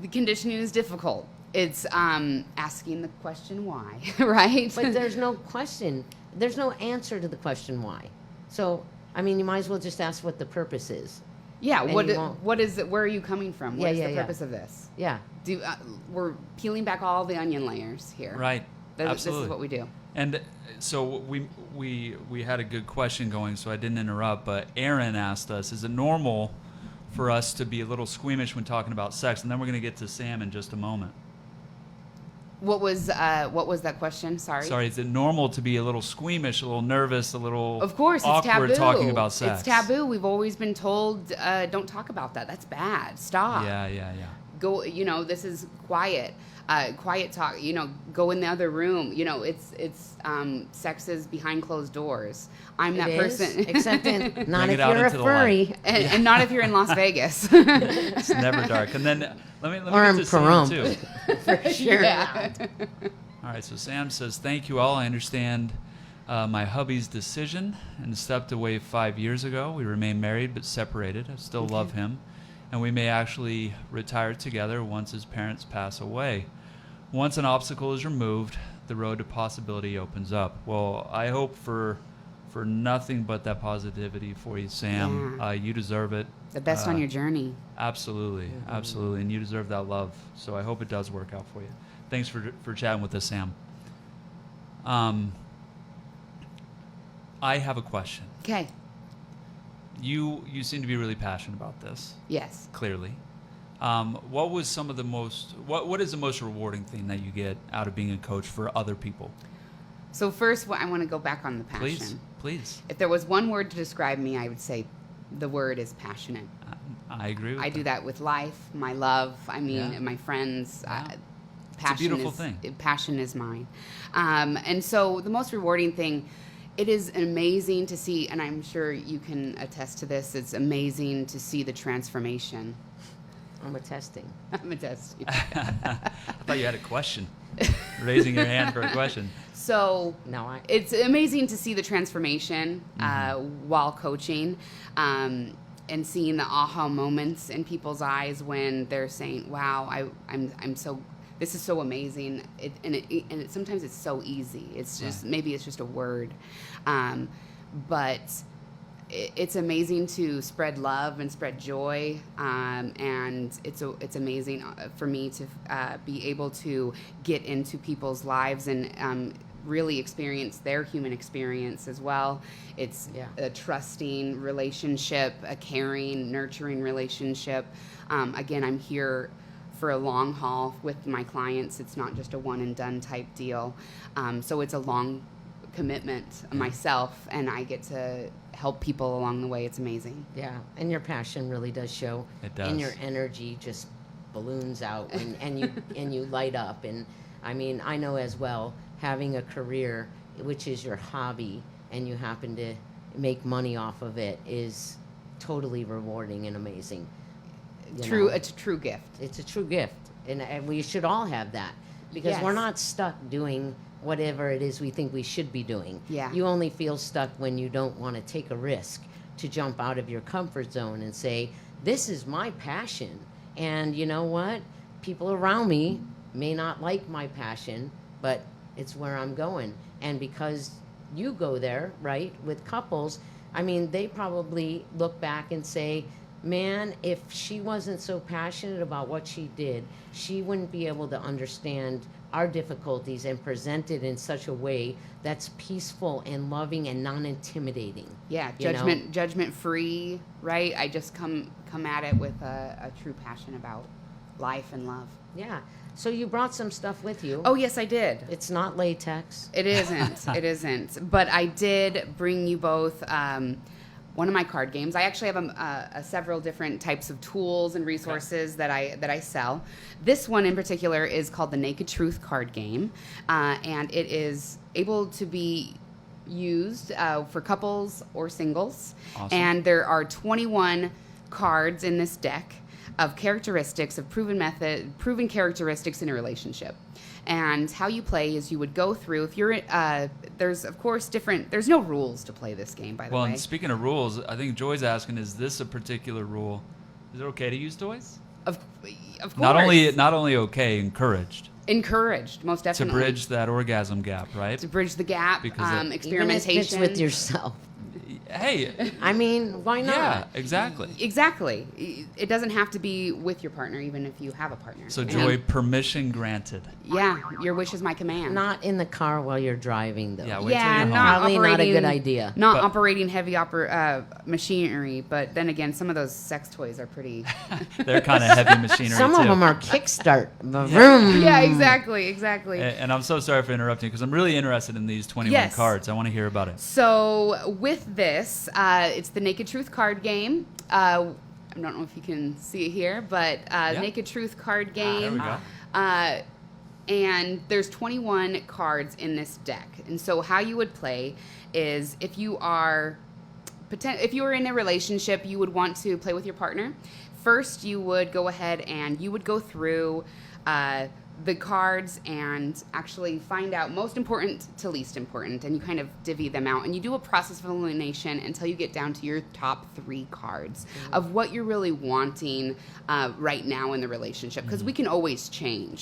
The conditioning is difficult. It's asking the question why, right? But there's no question. There's no answer to the question why. So, I mean, you might as well just ask what the purpose is. Yeah, And what you won't. what is it? Where are you coming from? What is Yeah, the yeah. purpose of this? Yeah. We're peeling back all the onion layers here. Right. This Absolutely. is what we do. And so we had a good question going, so I didn't interrupt. But Aaron asked us, is it normal for us to be a little squeamish when talking about sex? And then we're going to get to Sam in just a moment. What was that question? Sorry. Is it normal to be a little squeamish, a little nervous, a little Of course, it's awkward taboo. talking about sex? It's taboo. We've always been told, don't talk about that. That's bad. Stop. Yeah. Go. This is quiet. Quiet talk. Go in the other room. It's sex is behind closed doors. I'm that It is, person. except not Bring if it out you're a into the furry. light. and not if you're in Las Vegas. It's never dark. And then let me Or get in to Sam Pahrump. too. For sure. Yeah. All right, so Sam says, thank you all. I understand my hubby's decision and stepped away 5 years ago. We remain married but separated. I still love him, and we may actually retire together once his parents pass away. Once an obstacle is removed, the road to possibility opens up. Well, I hope for nothing but that positivity for you, Sam. Yeah. You deserve it. The best on your journey. Absolutely, absolutely, and you deserve that love. So I hope it does work out for you. Thanks for chatting with us, Sam. I have a question. Okay. You seem to be really passionate about this. Yes. Clearly. What was some of the most? What is the most rewarding thing that you get out of being a coach for other people? So first, I want to go back on the passion. Please. If there was one word to describe me, I would say the word is passionate. I agree with I do that with life, my love, and my friends. Yeah. Passion It's a beautiful is, thing. Passion is mine. And so the most rewarding thing, it is amazing to see, and I'm sure you can attest to this, it's amazing to see the transformation. I'm attesting. I'm attesting. I thought you had a question. Raising your hand for a question. So No, it's amazing to see the transformation while coaching, and seeing the aha moments in people's eyes when they're saying, "Wow, I'm so. This is so amazing." Sometimes it's so easy. It's just maybe it's just a word, but it's amazing to spread love and spread joy, and it's amazing for me to be able to get into people's lives and really experience their human experience as well. It's a trusting relationship, a caring, nurturing relationship. Again, I'm here for a long haul with my clients. It's not just a one and done type deal. So it's a long commitment myself, and I get to help people along the way. It's amazing. Yeah, and your passion really does show. It does. And your energy just balloons out, and you light up. And I mean, I know as well, having a career, which is your hobby, and you happen to make money off of it, is totally rewarding and amazing. You know? It's a true gift. It's a true gift, and we should all have that, because we're Yes. not stuck doing whatever it is we think we should be doing. Yeah. You only feel stuck when you don't want to take a risk to jump out of your comfort zone and say, this is my passion. And you know what? People around me may not like my passion, but it's where I'm going. And because you go there, right, with couples, I mean, they probably look back and say, man, if she wasn't so passionate about what she did, she wouldn't be able to understand our difficulties and present it in such a way that's peaceful and loving and non-intimidating. Yeah, you know? judgment free, right? I just come at it with a true passion about life and love. Yeah. So you brought some stuff with you. Oh, yes, I did. It's not latex. It isn't. It isn't. But I did bring you both one of my card games. I actually have several different types of tools and resources that I sell. This one in particular is called the Naked Truth card game, and it is able to be used for couples or singles. Awesome. And there are 21 cards in this deck of characteristics of proven characteristics in a relationship. And how you play is you would go through, if you're, there's of course there's no rules to play this game, by the Well, way. and speaking of rules, I think Joy's asking, is this a particular rule? Is it okay to use toys? Of course. Not only okay, encouraged Encouraged, most to definitely. bridge that orgasm gap, right? To bridge the gap, Because Even if experimentation. it's with yourself. Hey, I mean, why not? yeah, exactly. Exactly. It doesn't have to be with your partner, even if you have a partner. So And Joy, permission granted. yeah, your wish is my command. Not in the car while you're driving, though. Yeah, wait till yeah, you're home. not Probably not a operating, good idea. Not But- operating heavy machinery, but then again, some of those sex toys are pretty. They're kind of heavy machinery Some too. of them are kickstart. Vroom. Yeah, exactly. And I'm so sorry for interrupting because I'm really interested in these 21 Yes. cards. I want to hear about it. So with this, it's the Naked Truth card game. I don't know if you can see it here, but Yeah. Naked Truth card There game. we go. And there's 21 cards in this deck. And so how you would play is if you are in a relationship, you would want to play with your partner. First, you would go ahead and you would go through the cards and actually find out most important to least important, and you kind of divvy them out, and you do a process of elimination until you get down to your top 3 cards of what you're really wanting right now in the relationship, because we can always change.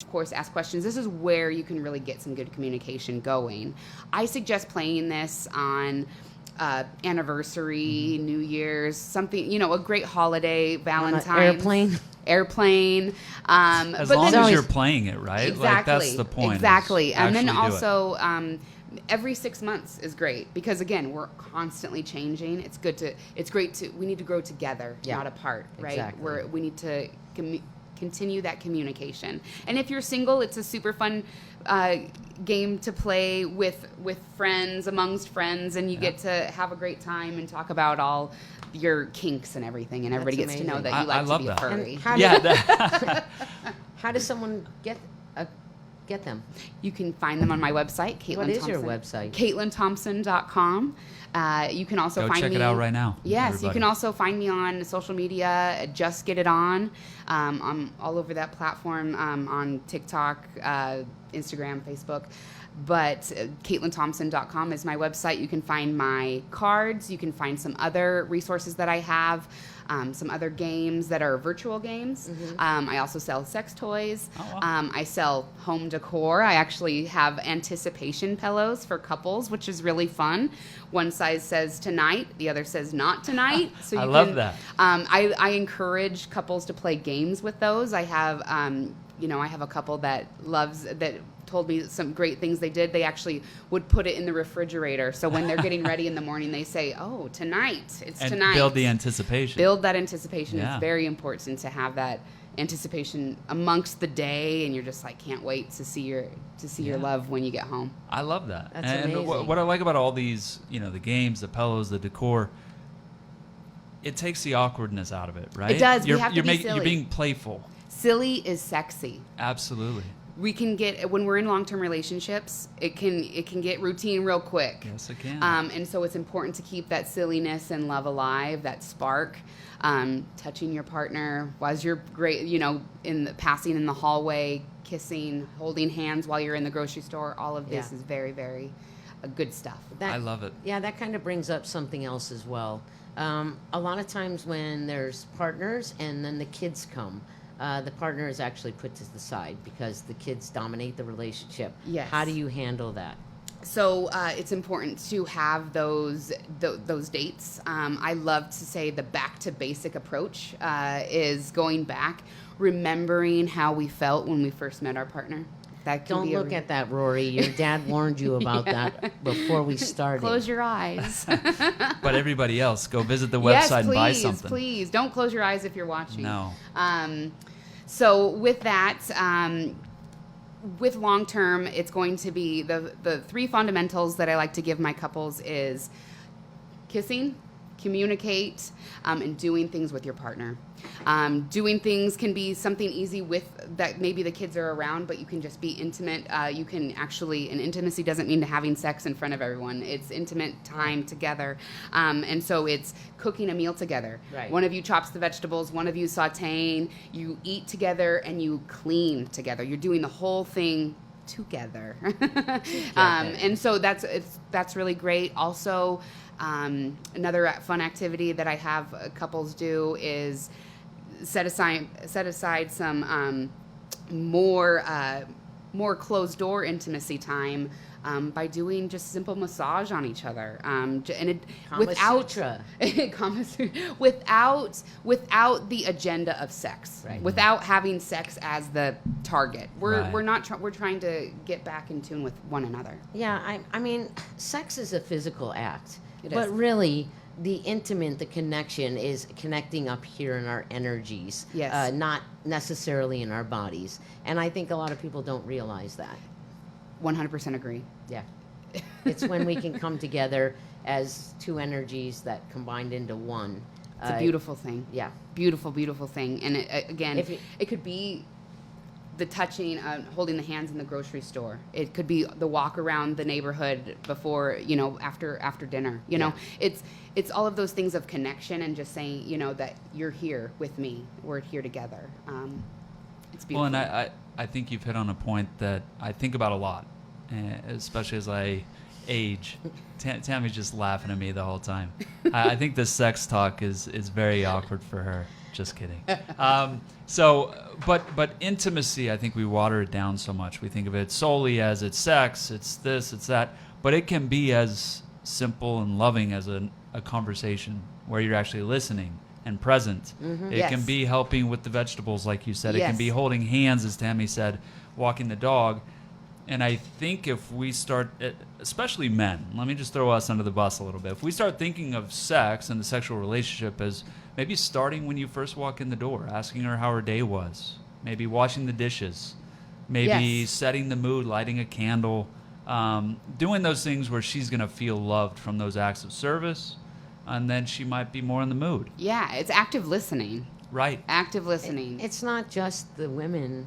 Of course, ask questions. This is where you can really get some good communication going. I suggest playing this on anniversary, New Year's, something, a great holiday, Valentine's. Airplane. As long as you're playing it, right? Exactly. Like, that's the point. Exactly. And then also, every 6 months is great, because again, we're constantly changing. We need to grow together, not apart, right? Exactly. We need to continue that communication. And if you're single, it's a super fun game to play with friends, amongst friends, and you get to have a great time and talk about all your kinks and everything, and everybody gets to know that you like to be a furry. How does someone get them? You can find them on my website, Katelyn Thompson. What is your website? KatelynThompson.com. You can also Go find me. check it out right now. Yes, everybody. You can also find me on social media. Just Get It On. I'm all over that platform, on TikTok, Instagram, Facebook. But KatelynThompson.com is my website. You can find my cards. You can find some other resources that I have, some other games that are virtual games. I also sell sex toys. Oh, wow. I sell home decor. I actually have anticipation pillows for couples, which is really fun. One size says tonight, the other says not tonight. So I love that. I encourage couples to play games with those. I have, I have a couple that told me some great things they did. They actually would put it in the refrigerator. So when they're getting ready in the morning, they say, oh, tonight. It's and tonight. Build the anticipation. Build that anticipation. Yeah. It's very important to have that anticipation amongst the day, and you're just like, can't wait to see your love when you get home. I love that. That's and amazing. What I like about all these, the games, the pillows, the decor, it takes the awkwardness out of it, right? It does. You're, We have to be silly. You're being playful. Silly is sexy. Absolutely. We can get, when we're in long-term relationships, it can get routine real quick. Yes, it can. And so it's important to keep that silliness and love alive, that spark. Touching your partner as you're passing in the hallway, kissing, holding hands while you're in the grocery store. All of this is very, very good stuff. I love it. Yeah, that kind of brings up something else as well. A lot of times when there's partners and then the kids come, the partner is actually put to the side because the kids dominate the relationship. Yes. How do you handle that? So it's important to have those dates. I love to say the back to basic approach is going back, remembering how we felt when we first met our partner. Don't look at that, Rory. Your dad warned you about that before we started. Close your eyes. But everybody else, go visit the website and buy something. Yes, please. Don't close your eyes if you're watching. No. So with that, with long term, it's going to be the 3 fundamentals that I like to give my couples is kissing, communicate, and doing things with your partner. Doing things can be something easy with that maybe the kids are around, but you can just be intimate. You can actually, and intimacy doesn't mean having sex in front of everyone. It's intimate time together. And so it's cooking a meal together. Right. One of you chops the vegetables, one of you sauteing, you eat together, and you clean together. You're doing the whole thing together. And so that's really great. Also, another fun activity that I have couples do is set aside some more closed door intimacy time by doing just simple massage on each other, and it Kama without Sutra. Kama Sutra, without the agenda of sex, Right. without having sex as the target. Right. We're trying to get back in tune with one another. Yeah, I mean, sex is a physical act. It but is. really, the intimate, the connection is connecting up here in our energies, Yes. not necessarily in our bodies. And I think a lot of people don't realize that. 100% agree. Yeah. It's when we can come together as two energies that combined into one. It's a beautiful thing. Yeah. Beautiful, beautiful thing. And again, If you- it could be the touching, holding the hands in the grocery store. It could be the walk around the neighborhood before, after dinner. It's all of those things of connection and just saying, that you're here with me. We're here together. It's beautiful. Well, and I think you've hit on a point that I think about a lot, especially as I age. Tammy's just laughing at me the whole time. I think this sex talk is very awkward for her. Just kidding. But intimacy, I think we water it down so much. We think of it solely as it's sex, it's this, it's that. But it can be as simple and loving as a conversation where you're actually listening and present. It Yes. can be helping with the vegetables, like you said. It can Yes. be holding hands, as Tammy said, walking the dog. And I think if we start, especially men, let me just throw us under the bus a little bit. If we start thinking of sex and the sexual relationship as maybe starting when you first walk in the door, asking her how her day was, maybe washing the dishes, maybe Yes. setting the mood, lighting a candle, doing those things where she's going to feel loved from those acts of service, and then she might be more in the mood. Yeah, it's active listening. Right. Active listening. It's not just the women,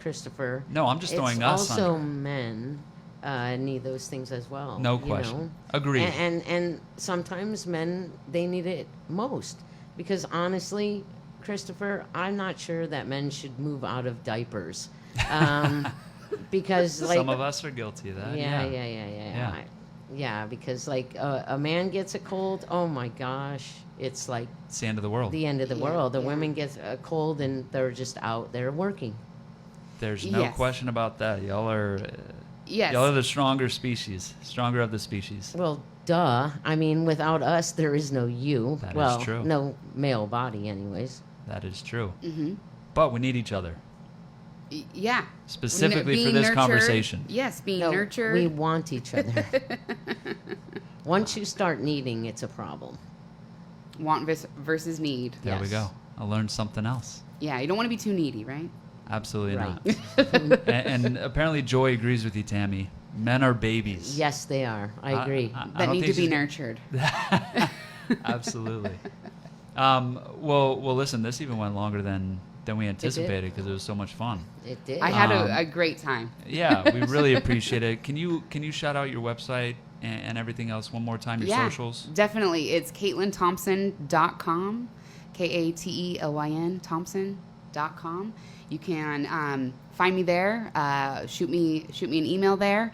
Christopher. No, I'm just throwing it's us also under. men need those things as well. No you question. know? Agreed. And sometimes men, they need it most. Because honestly, Christopher, I'm not sure that men should move out of diapers. Because like Some of us are guilty of that. yeah. Yeah, because like a man gets a cold, oh my gosh, it's like It's the end of the world. the end of the Yeah, world. The yeah. women get a cold and they're just out there working. There's no Yes. question about that. Y'all are Yes. y'all are the stronger species, stronger of the species. Well, duh. I mean, without us, there is no you. That is well, true. no male body, anyways. That is true. Mm-hmm. But we need each other, Yeah. specifically for Being this nurtured. conversation. Yes, being No, nurtured. we want each other. Once you start needing, it's a problem. Want versus need. There we Yes. go. I learned something else. Yeah, you don't want to be too needy, right? Absolutely Right. not. and apparently Joy agrees with you, Tammy. Men are babies. Yes, they are. I agree. I That don't need to think be she's- nurtured. Absolutely. Well, listen. This even went longer than we anticipated because it was so much fun. It did. I had Um, a great time. Yeah, we really appreciate it. Can you shout out your website and everything else one more time? Your Yeah, socials. definitely. It's KatelynThompson.com, KATELYN Thompson.com. You can find me there. Shoot me an email there.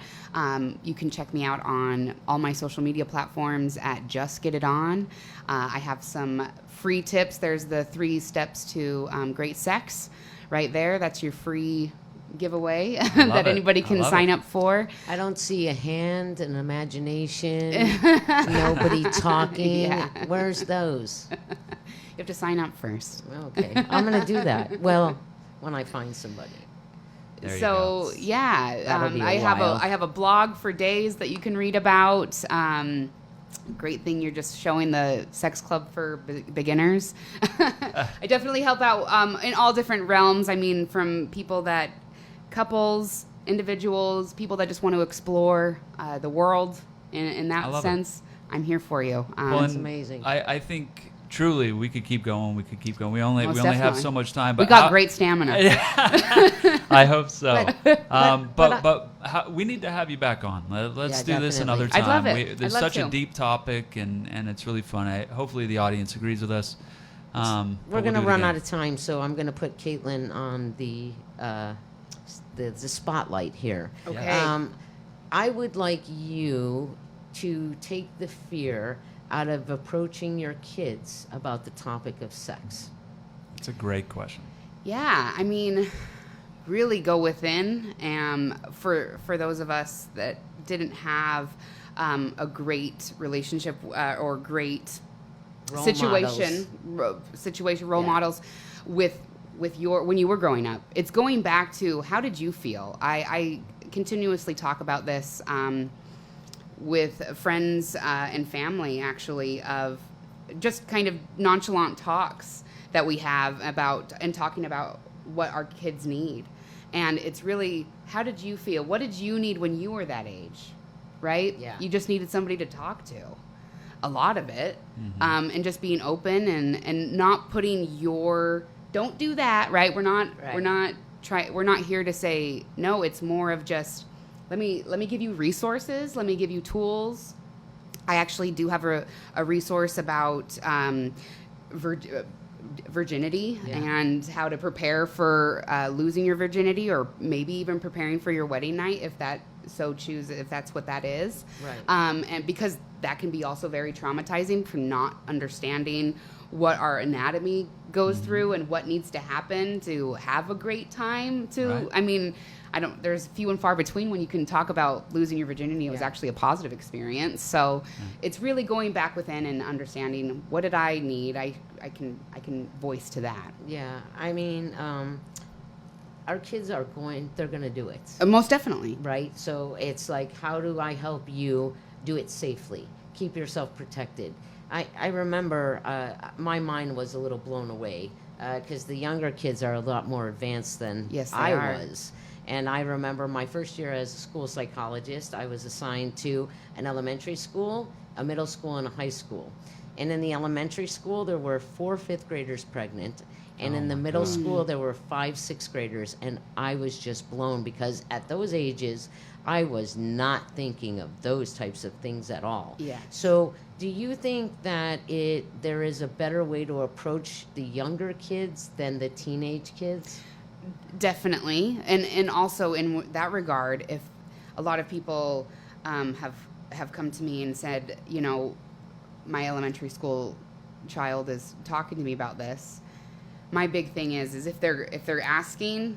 You can check me out on all my social media platforms at Just Get It On. I have some free tips. There's the 3 steps to great sex right there. That's your free giveaway that it. anybody I can love sign it. up for. I don't see a hand, an imagination, nobody talking. Yeah. Where's those? You have to sign up first. Okay, I'm going to do that. Well, when I find somebody. There you So go. yeah, That'll be a I have while. I have a blog for days that you can read about. Great thing you're just showing the sex club for beginners. I definitely help out in all different realms. I mean, from couples, individuals, people that just want to explore the world in I that love sense. I'm here for you. Well, That's and amazing. I think truly we could keep going. We could keep going. We only Most have definitely. so much time. But We got how- great stamina. I hope so. but But we need to have you back on. Let's Yeah, do this definitely. another time. I'd love it. There's I'd love such a to. deep topic, and it's really fun. Hopefully the audience agrees with us. We're going to run out of time, so I'm going to put Katelyn on the spotlight here. Okay. I would like you to take the fear out of approaching your kids about the topic of sex. It's a great question. Yeah, I mean, really go within. For those of us that didn't have a great relationship or great Role role Yeah. models with when you were growing up. It's going back to, how did you feel? I continuously talk about this with friends and family, actually, of just kind of nonchalant talks that we have about and talking about what our kids need. And it's really, how did you feel? What did you need when you were that age? Right? Yeah. You just needed somebody to talk to. A lot of it. Mm-hmm. And just being open and not putting don't do that, right? We're not here to say no. It's more of just, let me give you resources. Let me give you tools. I actually do have a resource about virginity Yeah. and how to prepare for losing your virginity, or maybe even preparing for your wedding night, if that's what that is. Right. And because that can be also very traumatizing, from not understanding what our anatomy goes through and what needs to happen to have a great time. Right. I mean, there's few and far between when you can talk about losing your virginity. It was Yeah. actually a positive experience. So it's really going back within and understanding, what did I need? I can voice to that. Yeah. I mean, our kids they're going to do it. Most definitely. Right? So it's like, how do I help you do it safely? Keep yourself protected. I remember my mind was a little blown away because the younger kids are a lot more advanced than Yes, they I are. was. And I remember my first year as a school psychologist, I was assigned to an elementary school, a middle school, and a high school. And in the elementary school, there were 4 fifth graders pregnant. And Oh in the my middle God. school, there were 5 sixth graders. And I was just blown because at those ages, I was not thinking of those types of things at all. Yeah. So do you think that there is a better way to approach the younger kids than the teenage kids? Definitely, and also in that regard, if a lot of people have come to me and said, my elementary school child is talking to me about this, my big thing is if they're asking,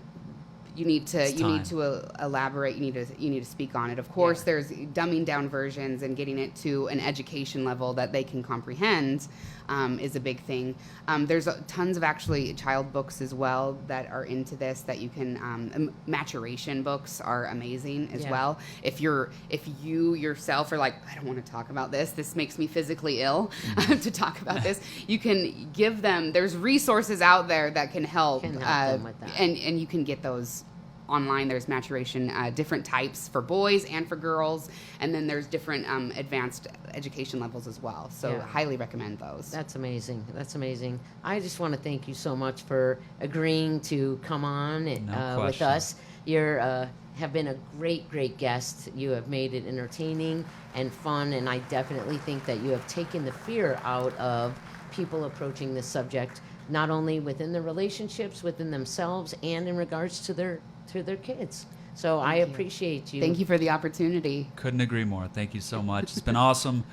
you need to elaborate. You need to speak on it. Of course, Yeah. there's dumbing down versions and getting it to an education level that they can comprehend is a big thing. There's tons of actually child books as well that are into this that you can. Maturation books are amazing as Yeah. well. If you yourself are like, I don't want to talk about this. This makes me physically ill to talk about this. You can give them. There's resources out there that can help. Can help them with that. And you can get those online. There's maturation, different types for boys and for girls, and then there's different advanced education levels as well. So Yeah. highly recommend those. That's amazing. That's amazing. I just want to thank you so much for agreeing to come on with question. us. You're have been a great guest. You have made it entertaining and fun, and I definitely think that you have taken the fear out of people approaching this subject, not only within the relationships within themselves and in regards to their kids. So I appreciate you. Thank you for the opportunity. Couldn't agree more. Thank you so much. It's been awesome.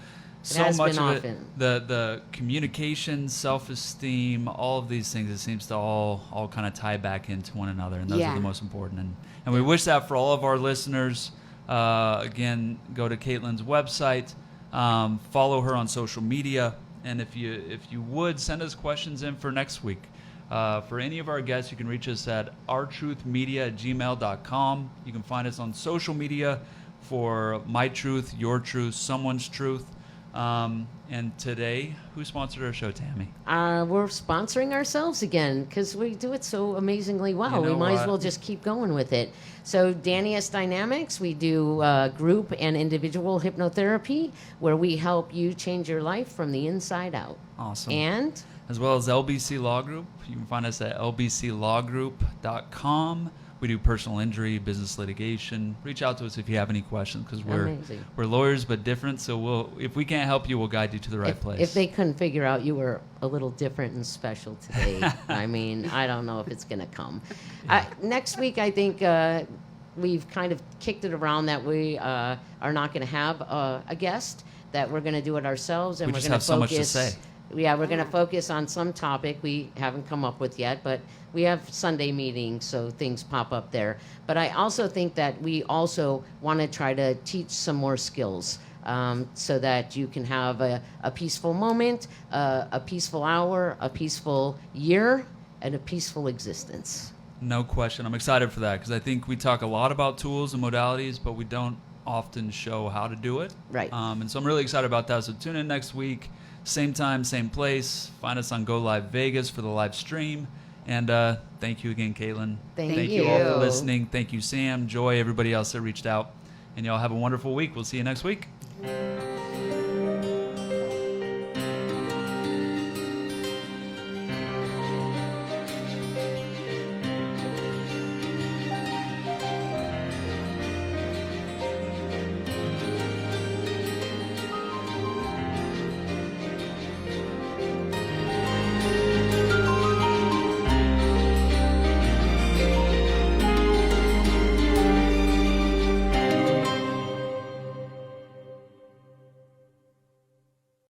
So has much been of often. it, the communication, self-esteem, all of these things, it seems to all kind of tie back into one another, and those Yeah. are the most important. And we wish that for all of our listeners. Again, go to Katelyn's website, follow her on social media, and if you would, send us questions in for next week. For any of our guests, you can reach us at ourtruthmedia@gmail.com. You can find us on social media for My Truth, Your Truth, Someone's Truth. And today, who sponsored our show, Tammy? We're sponsoring ourselves again because we do it so amazingly well. You know We might as what? well just keep going with it. So, Danny S Dynamics, we do group and individual hypnotherapy where we help you change your life from the inside out. Awesome. And As well as LBC Law Group. You can find us at lbclawgroup.com. We do personal injury, business litigation. Reach out to us if you have any questions because Amazing. we're lawyers but different. So if we can't help you, we'll guide you to the right place. if they couldn't figure out you were a little different and special today, I mean, I don't know if it's going to come. Next week, I think we've kind of kicked it around that we are not going to have a guest, that we're going to do it ourselves, and We we're just going have to so much to focus say. Yeah, we're going to focus on some topic we haven't come up with yet, but we have Sunday meetings, so things pop up there. But I also think that we also want to try to teach some more skills, so that you can have a peaceful moment, a peaceful hour, a peaceful year, and a peaceful existence. No question. I'm excited for that because I think we talk a lot about tools and modalities, but we don't often show how to do it. Right. And so I'm really excited about that. So tune in next week. Same time, same place. Find us on Go Live Vegas for the live stream. And thank you again, Katelyn. Thank you all for you. listening. Thank you, Sam, Joy, everybody else that reached out. And y'all have a wonderful week. We'll see you next week.